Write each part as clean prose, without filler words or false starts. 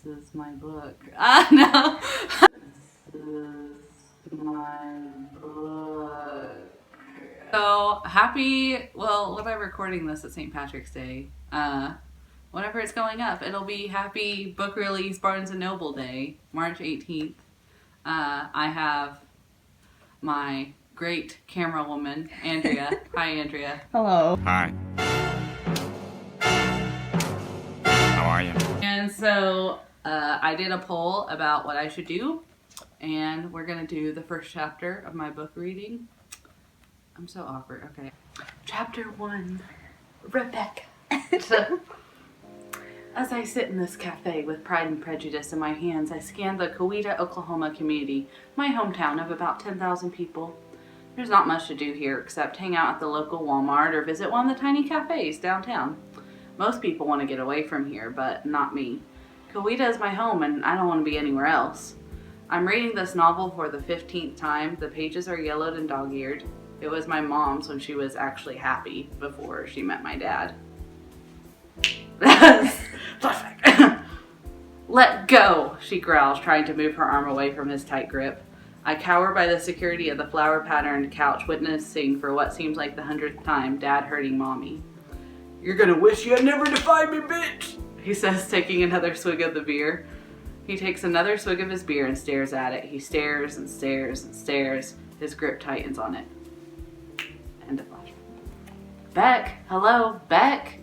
is my book. No. This is my book. So happy, well, when I'm recording this at St. Patrick's Day, whenever it's going up, it'll be happy book release Barnes & Noble Day, March 18th. I have my great camera woman, Andrea. Hi, Andrea. Hello. Hi. How are you? And so I did a poll about what I should do, and we're going to do the first chapter of my book reading. I'm so awkward. Okay. Chapter 1, Rebecca. As I sit in this cafe with Pride and Prejudice in my hands, I scan the Coweta, Oklahoma community, my hometown of about 10,000 people. There's not much to do here except hang out at the local Walmart or visit one of the tiny cafes downtown. Most people want to get away from here, but not me. Coweta is my home and I don't want to be anywhere else. I'm reading this novel for the 15th time. The pages are yellowed and dog-eared. It was my mom's when she was actually happy before she met my dad. Let go, she growls, trying to move her arm away from his tight grip. I cower by the security of the flower-patterned couch, witnessing for what seems like the 100th time Dad hurting Mommy. You're gonna wish you had never defied me, bitch, he says, taking another swig of the beer. He takes another swig of his beer and stares at it. He stares and stares and stares. His grip tightens on it. End of flashback. Beck! Hello? Beck?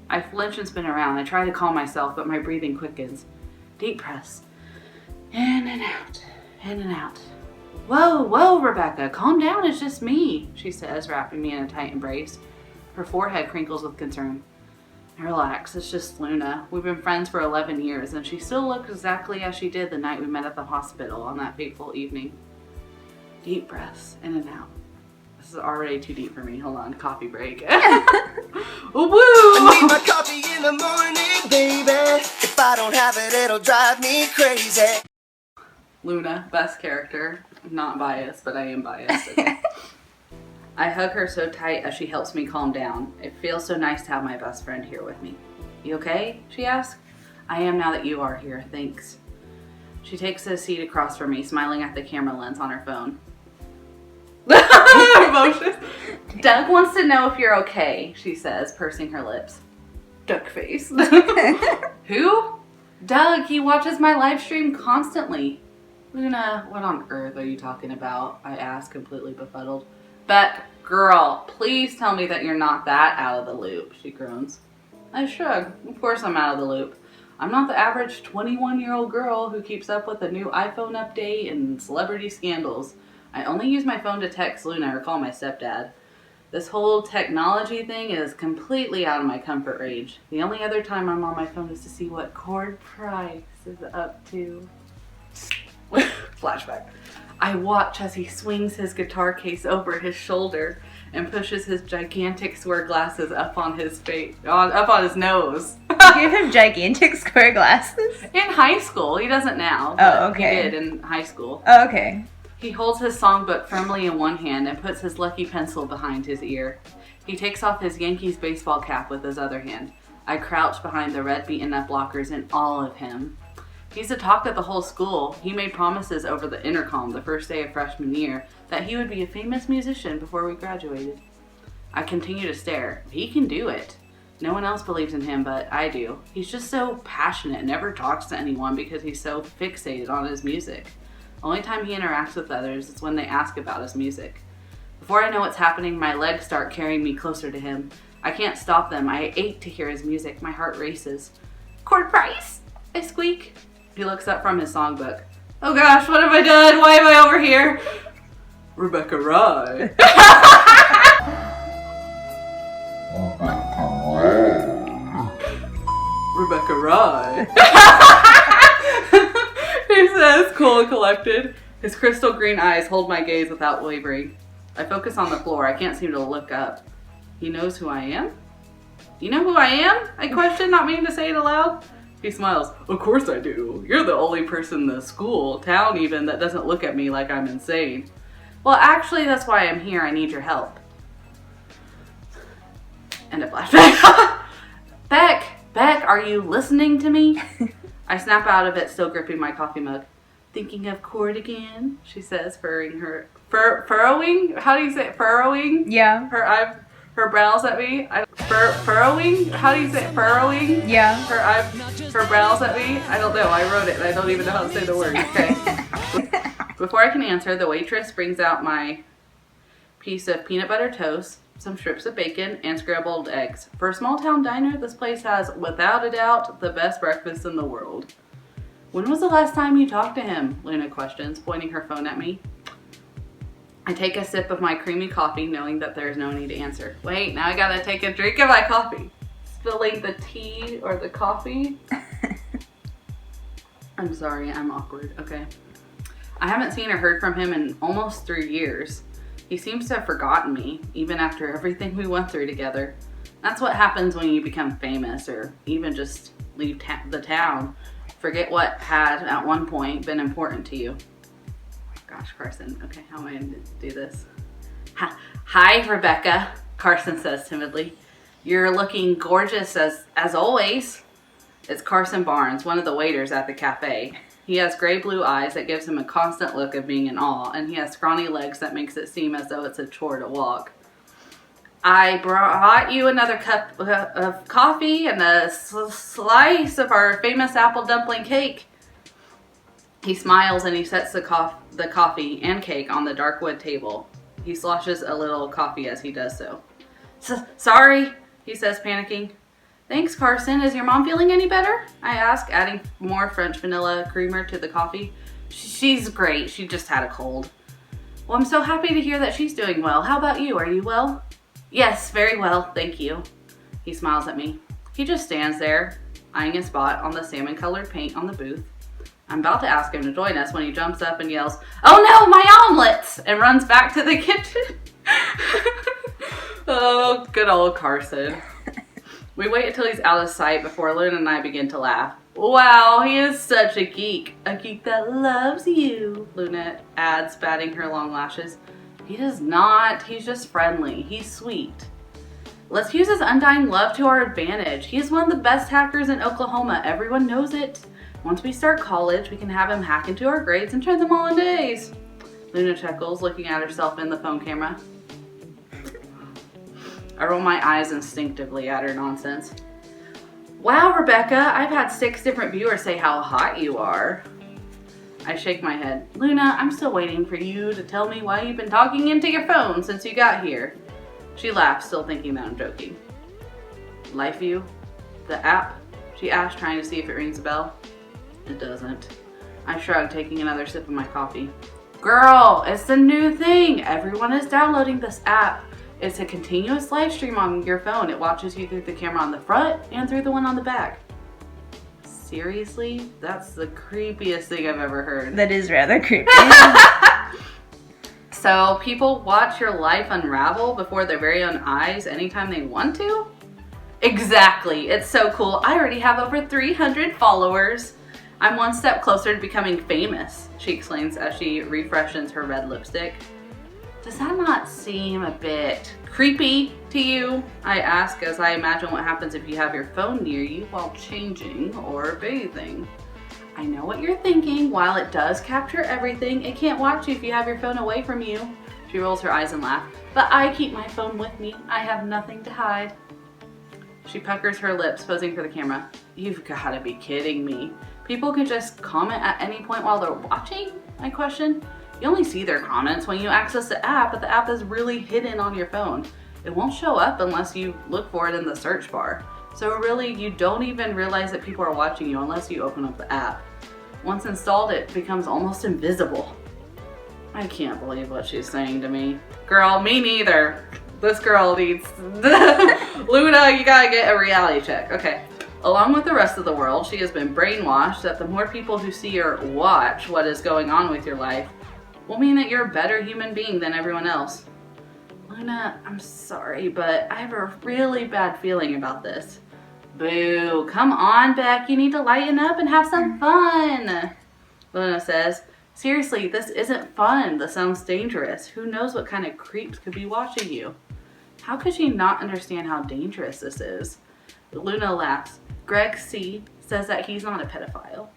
I flinch and spin around. I try to calm myself, but my breathing quickens. Deep press. In and out. In and out. Whoa, whoa, Rebecca. Calm down. It's just me, she says, wrapping me in a tight embrace. Her forehead crinkles with concern. Relax. It's just Luna. We've been friends for 11 years, and she still looks exactly as she did the night we met at the hospital on that fateful evening. Deep breaths. In and out. This is already too deep for me. Hold on. Coffee break. Woo! I need my coffee in the morning, baby. If I don't have it, it'll drive me crazy. Luna, best character. Not biased, but I am biased. Okay. I hug her so tight as she helps me calm down. It feels so nice to have my best friend here with me. You okay? She asks. I am now that you are here. Thanks. She takes a seat across from me, smiling at the camera lens on her phone. Emotions. Doug wants to know if you're okay, she says, pursing her lips. Duck face. Who? Doug, he watches my live stream constantly. Luna, what on earth are you talking about? I ask, completely befuddled. Beck, girl, please tell me that you're not that out of the loop, she groans. I shrug. Of course I'm out of the loop. I'm not the average 21-year-old girl who keeps up with a new iPhone update and celebrity scandals. I only use my phone to text Luna or call my stepdad. This whole technology thing is completely out of my comfort range. The only other time I'm on my phone is to see what Cord Price is up to. Flashback. I watch as he swings his guitar case over his shoulder and pushes his gigantic square glasses up on his face, up on his nose. You give him gigantic square glasses? In high school. He doesn't now. Oh, okay. He did in high school. Oh, okay. He holds his songbook firmly in one hand and puts his lucky pencil behind his ear. He takes off his Yankees baseball cap with his other hand. I crouch behind the red beaten-up blockers in awe of him. He's the talk of the whole school. He made promises over the intercom the first day of freshman year that he would be a famous musician before we graduated. I continue to stare. He can do it. No one else believes in him, but I do. He's just so passionate, never talks to anyone because he's so fixated on his music. Only time he interacts with others is when they ask about his music. Before I know what's happening, my legs start carrying me closer to him. I can't stop them. I ache to hear his music. My heart races. Cord Price! I squeak. He looks up from his songbook. Oh gosh, what have I done? Why am I over here? Rebecca Rye. Rebecca Rye. He says, cool and collected. His crystal green eyes hold my gaze without wavering. I focus on the floor. I can't seem to look up. He knows who I am? You know who I am? I question, not meaning to say it aloud. He smiles. Of course I do. You're the only person in the school, town even, that doesn't look at me like I'm insane. Well, actually, that's why I'm here. I need your help. End of flashback. Beck, are you listening to me? I snap out of it, still gripping my coffee mug. Thinking of Cord again, she says, furrowing? How do you say it? Furrowing? Yeah. Her brows at me. Furrowing? How do you say it? Furrowing? Yeah. Her brows at me. I don't know. I wrote it and I don't even know how to say the word. Okay. Before I can answer, the waitress brings out my piece of peanut butter toast, some strips of bacon, and scrambled eggs. For a small town diner, this place has, without a doubt, the best breakfast in the world. When was the last time you talked to him? Luna questions, pointing her phone at me. I take a sip of my creamy coffee, knowing that there is no need to answer. Wait, now I gotta take a drink of my coffee. Spilling the tea or the coffee. I'm sorry, I'm awkward. Okay. I haven't seen or heard from him in almost 3 years. He seems to have forgotten me, even after everything we went through together. That's what happens when you become famous or even just leave the town. Forget what had, at one point, been important to you. Gosh, Carson. Okay, how am I going to do this? Hi, Rebecca, Carson says timidly. You're looking gorgeous as always. It's Carson Barnes, one of the waiters at the cafe. He has gray-blue eyes that gives him a constant look of being in awe, and he has scrawny legs that makes it seem as though it's a chore to walk. I brought you another cup of coffee and a slice of our famous apple dumpling cake. He smiles and he sets the coffee and cake on the dark wood table. He sloshes a little coffee as he does so. Sorry, he says, panicking. Thanks, Carson. Is your mom feeling any better? I ask, adding more French vanilla creamer to the coffee. She's great. She just had a cold. Well, I'm so happy to hear that she's doing well. How about you? Are you well? Yes, very well, thank you. He smiles at me. He just stands there, eyeing a spot on the salmon-colored paint on the booth. I'm about to ask him to join us when he jumps up and yells, "Oh no, my omelets!" and runs back to the kitchen. Oh, good old Carson. We wait until he's out of sight before Luna and I begin to laugh. Wow, he is such a geek that loves you, Luna adds, batting her long lashes. He does not. He's just friendly. He's sweet. Let's use his undying love to our advantage. He is one of the best hackers in Oklahoma. Everyone knows it. Once we start college, we can have him hack into our grades and turn them all into A's. Luna chuckles, looking at herself in the phone camera. I roll my eyes instinctively at her nonsense. Wow, Rebecca, I've had 6 different viewers say how hot you are. I shake my head. Luna, I'm still waiting for you to tell me why you've been talking into your phone since you got here. She laughs, still thinking that I'm joking. LifeView? The app? She asks, trying to see if it rings a bell. It doesn't. I shrug, taking another sip of my coffee. Girl, it's the new thing. Everyone is downloading this app. It's a continuous live stream on your phone. It watches you through the camera on the front and through the one on the back. Seriously? That's the creepiest thing I've ever heard. That is rather creepy. So people watch your life unravel before their very own eyes anytime they want to? Exactly. It's so cool. I already have over 300 followers. I'm one step closer to becoming famous, she explains as she refreshes her red lipstick. Does that not seem a bit creepy to you? I ask as I imagine what happens if you have your phone near you while changing or bathing. I know what you're thinking. While it does capture everything, it can't watch you if you have your phone away from you. She rolls her eyes and laughs. But I keep my phone with me. I have nothing to hide. She puckers her lips, posing for the camera. You've got to be kidding me. People can just comment at any point while they're watching? I question. You only see their comments when you access the app, but the app is really hidden on your phone. It won't show up unless you look for it in the search bar. So really, you don't even realize that people are watching you unless you open up the app. Once installed, it becomes almost invisible. I can't believe what she's saying to me. Girl, me neither. This girl needs... Luna, you gotta get a reality check. Okay. Along with the rest of the world, she has been brainwashed that the more people who see or watch what is going on with your life will mean that you're a better human being than everyone else. Luna, I'm sorry, but I have a really bad feeling about this. Boo, come on, Beck, you need to lighten up and have some fun. Luna says, seriously, this isn't fun. This sounds dangerous. Who knows what kind of creeps could be watching you? How could she not understand how dangerous this is? Luna laughs. Greg C. says that he's not a pedophile.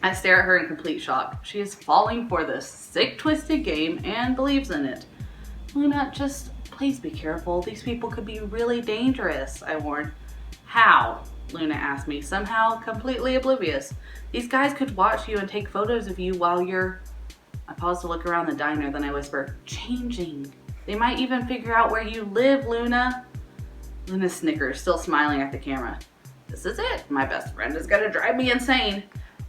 I stare at her in complete shock. She is falling for this sick, twisted game and believes in it. Luna, just please be careful. These people could be really dangerous, I warn. How? Luna asked me, somehow completely oblivious. These guys could watch you and take photos of you while you're... I pause to look around the diner, then I whisper, changing. They might even figure out where you live, Luna. Luna snickers, still smiling at the camera. This is it. My best friend is gonna drive me insane.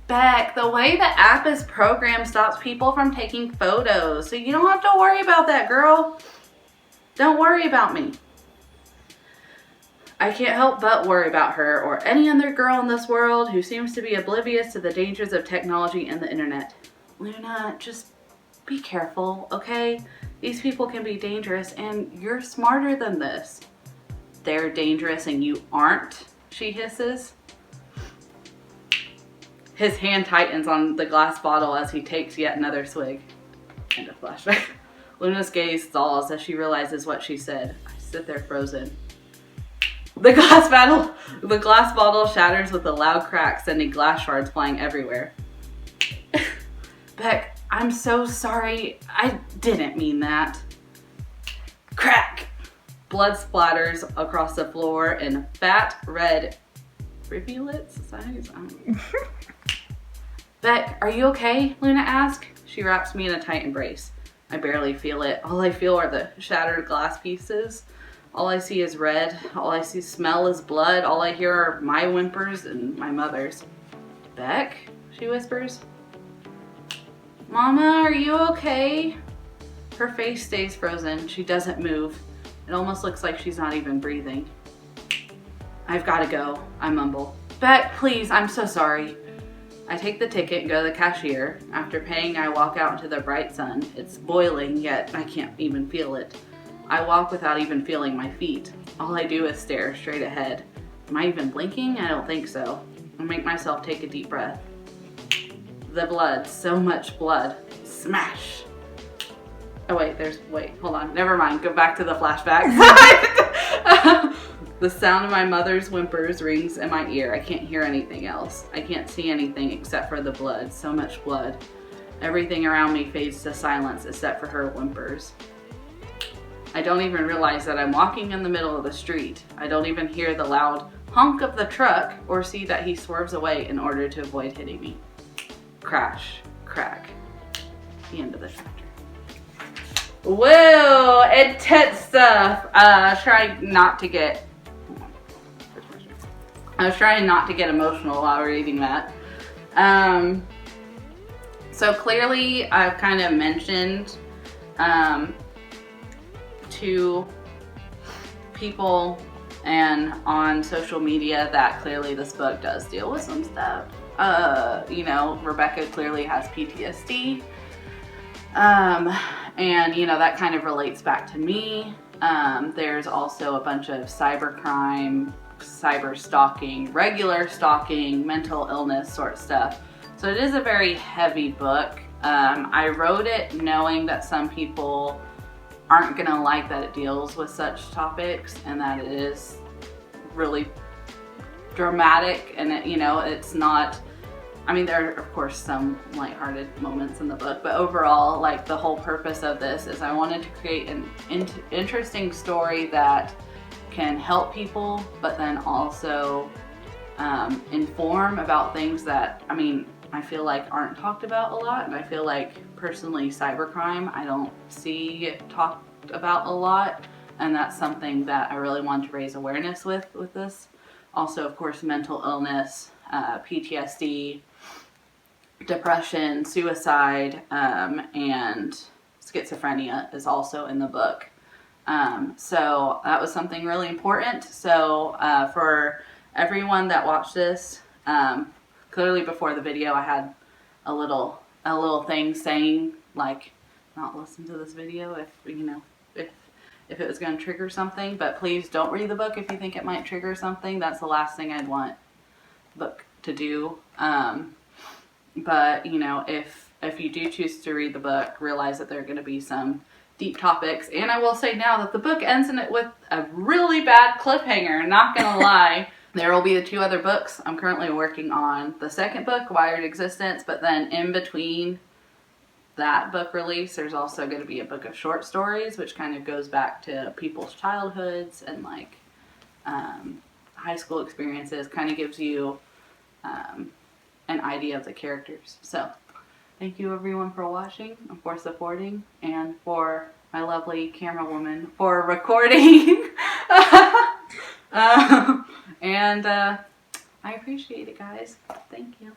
Beck, the way the app is programmed stops people from taking photos, so you don't have to worry about that, girl. Don't worry about me. I can't help but worry about her or any other girl in this world who seems to be oblivious to the dangers of technology and the internet. Luna, just be careful, okay? These people can be dangerous and you're smarter than this. They're dangerous and you aren't, she hisses. His hand tightens on the glass bottle as he takes yet another swig. End of flashback. Luna's gaze stalls as she realizes what she said. I sit there frozen. The glass bottle shatters with a loud crack, sending glass shards flying everywhere. Beck, I'm so sorry. I didn't mean that. Crack! Blood splatters across the floor in fat red rivulets. Beck, are you okay? Luna asks. She wraps me in a tight embrace. I barely feel it. All I feel are the shattered glass pieces. All I see is red. All I smell is blood. All I hear are my whimpers and my mother's. Beck, she whispers. Mama, are you okay? Her face stays frozen. She doesn't move. It almost looks like she's not even breathing. I've got to go, I mumble. Beck, please, I'm so sorry. I take the ticket and go to the cashier. After paying, I walk out into the bright sun. It's boiling, yet I can't even feel it. I walk without even feeling my feet. All I do is stare straight ahead. Am I even blinking? I don't think so. I make myself take a deep breath. The blood, so much blood. Smash! Oh wait, hold on, never mind, go back to the flashback. The sound of my mother's whimpers rings in my ear. I can't hear anything else. I can't see anything except for the blood, so much blood. Everything around me fades to silence except for her whimpers. I don't even realize that I'm walking in the middle of the street. I don't even hear the loud honk of the truck or see that he swerves away in order to avoid hitting me. Crash, crack. The end of the chapter. Whoa, intense stuff. I was trying not to get emotional while reading that. So clearly I've kind of mentioned to people and on social media that clearly this book does deal with some stuff. You know, Rebecca clearly has PTSD. And you know, that kind of relates back to me. There's also a bunch of cybercrime, cyber stalking, regular stalking, mental illness sort of stuff. So it is a very heavy book. I wrote it knowing that some people aren't gonna like that it deals with such topics and that it is really dramatic, and it, you know, it's not, I mean, there are of course some lighthearted moments in the book, but overall, like, the whole purpose of this is I wanted to create an interesting story that can help people, but then also inform about things that, I mean, I feel like aren't talked about a lot. And I feel like personally cybercrime I don't see talked about a lot, and that's something that I really want to raise awareness with this. Also, of course, mental illness, PTSD, depression, suicide, and schizophrenia is also in the book. So that was something really important. So for everyone that watched this, clearly before the video I had a little thing saying, like, not listen to this video if, you know, if it was going to trigger something, but please don't read the book if you think it might trigger something. That's the last thing I'd want the book to do. But you know, if you do choose to read the book, realize that there are going to be some deep topics. And I will say now that the book ends in it with a really bad cliffhanger, not going to lie. There will be the 2 other books. I'm currently working on the second book, Wired Existence, but then in between that book release, there's also going to be a book of short stories, which kind of goes back to people's childhoods and like high school experiences, kind of gives you an idea of the characters. So thank you everyone for watching and for supporting, and for my lovely camera woman for recording. And I appreciate it, guys. Thank you.